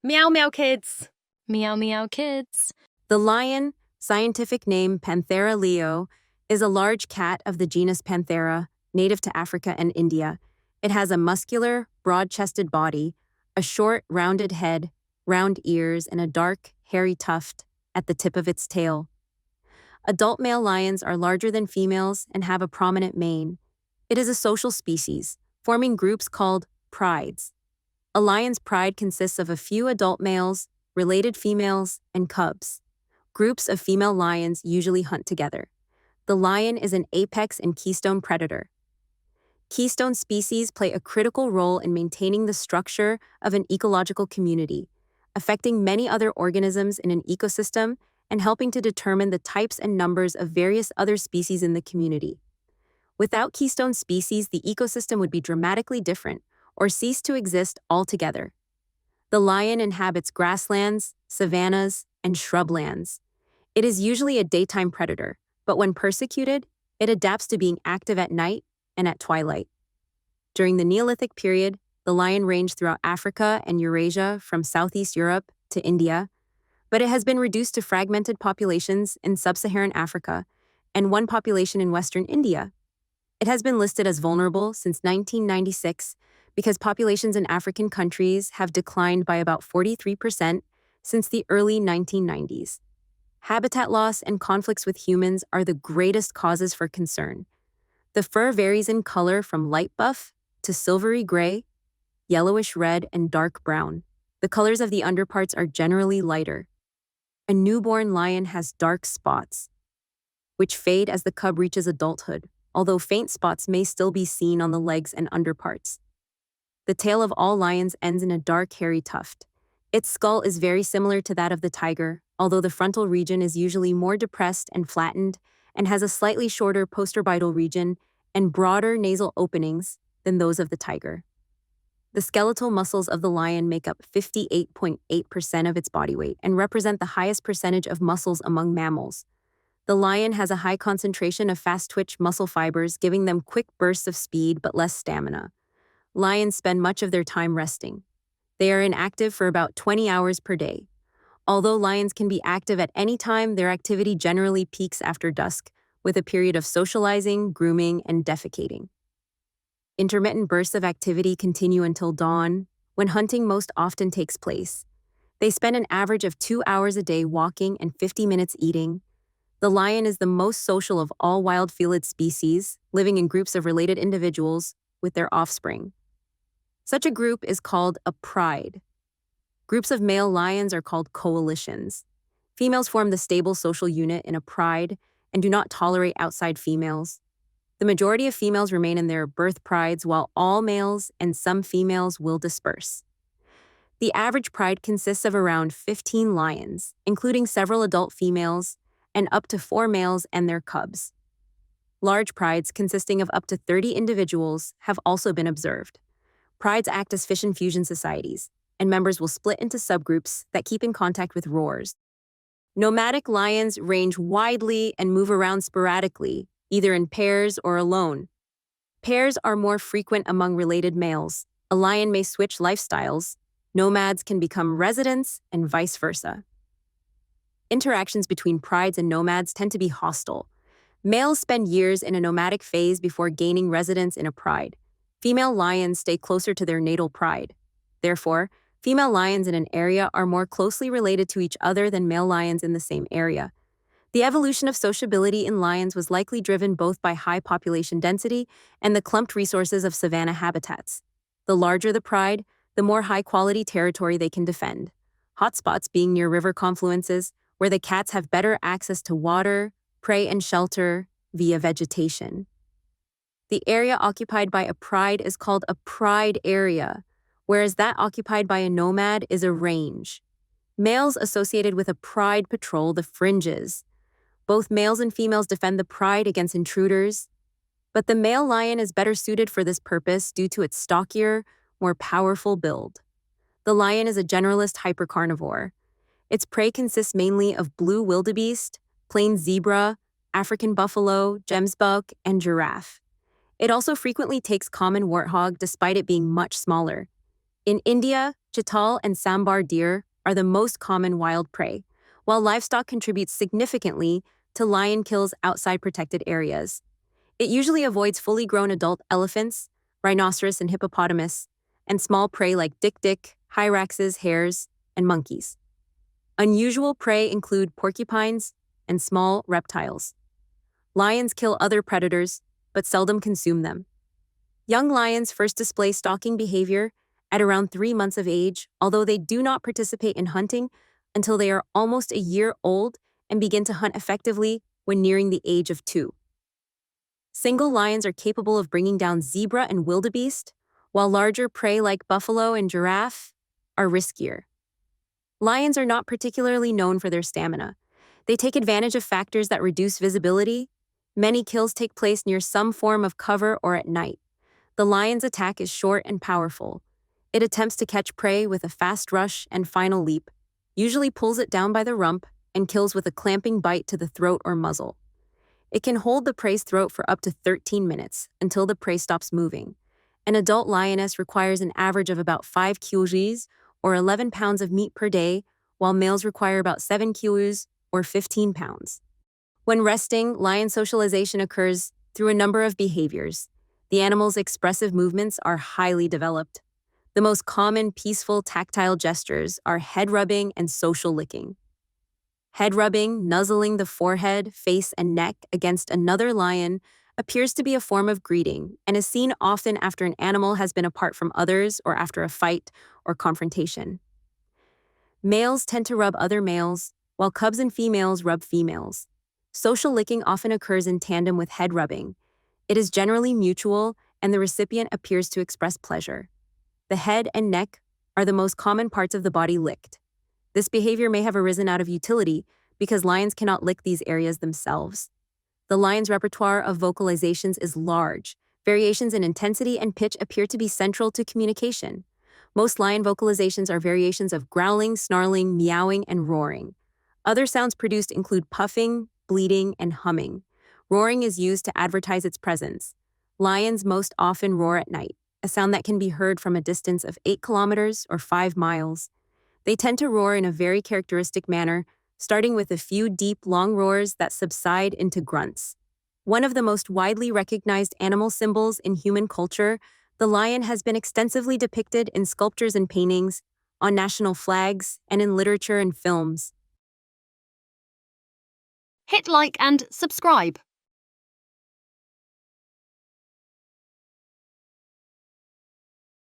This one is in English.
Meow meow kids. Meow meow kids. The lion, scientific name Panthera leo, is a large cat of the genus Panthera, native to Africa and India. It has a muscular, broad-chested body, a short, rounded head, round ears, and a dark, hairy tuft at the tip of its tail. Adult male lions are larger than females and have a prominent mane. It is a social species, forming groups called prides. A lion's pride consists of a few adult males, related females, and cubs. Groups of female lions usually hunt together. The lion is an apex and keystone predator. Keystone species play a critical role in maintaining the structure of an ecological community, affecting many other organisms in an ecosystem and helping to determine the types and numbers of various other species in the community. Without keystone species, the ecosystem would be dramatically different or cease to exist altogether. The lion inhabits grasslands, savannas, and shrublands. It is usually a daytime predator, but when persecuted, it adapts to being active at night and at twilight. During the Neolithic period, the lion ranged throughout Africa and Eurasia from Southeast Europe to India, but it has been reduced to fragmented populations in sub-Saharan Africa and one population in Western India. It has been listed as vulnerable since 1996 because populations in African countries have declined by about 43% since the early 1990s. Habitat loss and conflicts with humans are the greatest causes for concern. The fur varies in color from light buff to silvery gray, yellowish red, and dark brown. The colors of the underparts are generally lighter. A newborn lion has dark spots, which fade as the cub reaches adulthood, although faint spots may still be seen on the legs and underparts. The tail of all lions ends in a dark, hairy tuft. Its skull is very similar to that of the tiger, although the frontal region is usually more depressed and flattened and has a slightly shorter posterobidal region and broader nasal openings than those of the tiger. The skeletal muscles of the lion make up 58.8% of its body weight and represent the highest percentage of muscles among mammals. The lion has a high concentration of fast-twitch muscle fibers, giving them quick bursts of speed but less stamina. Lions spend much of their time resting. They are inactive for about 20 hours per day. Although lions can be active at any time, their activity generally peaks after dusk, with a period of socializing, grooming, and defecating. Intermittent bursts of activity continue until dawn, when hunting most often takes place. They spend an average of 2 hours a day walking and 50 minutes eating. The lion is the most social of all wild felid species, living in groups of related individuals with their offspring. Such a group is called a pride. Groups of male lions are called coalitions. Females form the stable social unit in a pride and do not tolerate outside females. The majority of females remain in their birth prides, while all males and some females will disperse. The average pride consists of around 15 lions, including several adult females, and up to 4 males and their cubs. Large prides, consisting of up to 30 individuals, have also been observed. Prides act as fission fusion societies, and members will split into subgroups that keep in contact with roars. Nomadic lions range widely and move around sporadically, either in pairs or alone. Pairs are more frequent among related males. A lion may switch lifestyles. Nomads can become residents, and vice versa. Interactions between prides and nomads tend to be hostile. Males spend years in a nomadic phase before gaining residence in a pride. Female lions stay closer to their natal pride. Therefore, female lions in an area are more closely related to each other than male lions in the same area. The evolution of sociability in lions was likely driven both by high population density and the clumped resources of savanna habitats. The larger the pride, the more high-quality territory they can defend. Hotspots being near river confluences, where the cats have better access to water, prey, and shelter via vegetation. The area occupied by a pride is called a pride area, whereas that occupied by a nomad is a range. Males associated with a pride patrol the fringes. Both males and females defend the pride against intruders, but the male lion is better suited for this purpose due to its stockier, more powerful build. The lion is a generalist hypercarnivore. Its prey consists mainly of blue wildebeest, plain zebra, African buffalo, gemsbuck, and giraffe. It also frequently takes common warthog despite it being much smaller. In India, Chital and sambar deer are the most common wild prey, while livestock contributes significantly to lion kills outside protected areas. It usually avoids fully grown adult elephants, rhinoceros and hippopotamus, and small prey like dik-dik, hyraxes, hares, and monkeys. Unusual prey include porcupines and small reptiles. Lions kill other predators, but seldom consume them. Young lions first display stalking behavior at around 3 months of age, although they do not participate in hunting until they are almost a year old and begin to hunt effectively when nearing the age of 2. Single lions are capable of bringing down zebra and wildebeest, while larger prey like buffalo and giraffe are riskier. Lions are not particularly known for their stamina. They take advantage of factors that reduce visibility. Many kills take place near some form of cover or at night. The lion's attack is short and powerful. It attempts to catch prey with a fast rush and final leap, usually pulls it down by the rump, and kills with a clamping bite to the throat or muzzle. It can hold the prey's throat for up to 13 minutes until the prey stops moving. An adult lioness requires an average of about 5 kg or 11 pounds of meat per day, while males require about 7 kg or 15 pounds. When resting, lion socialization occurs through a number of behaviors. The animal's expressive movements are highly developed. The most common peaceful tactile gestures are head rubbing and social licking. Head rubbing, nuzzling the forehead, face, and neck against another lion appears to be a form of greeting and is seen often after an animal has been apart from others or after a fight or confrontation. Males tend to rub other males, while cubs and females rub females. Social licking often occurs in tandem with head rubbing. It is generally mutual, and the recipient appears to express pleasure. The head and neck are the most common parts of the body licked. This behavior may have arisen out of utility because lions cannot lick these areas themselves. The lion's repertoire of vocalizations is large. Variations in intensity and pitch appear to be central to communication. Most lion vocalizations are variations of growling, snarling, meowing, and roaring. Other sounds produced include puffing, bleating, and humming. Roaring is used to advertise its presence. Lions most often roar at night, a sound that can be heard from a distance of 8 kilometers or 5 miles. They tend to roar in a very characteristic manner, starting with a few deep, long roars that subside into grunts. One of the most widely recognized animal symbols in human culture, the lion has been extensively depicted in sculptures and paintings, on national flags, and in literature and films. Hit like and subscribe.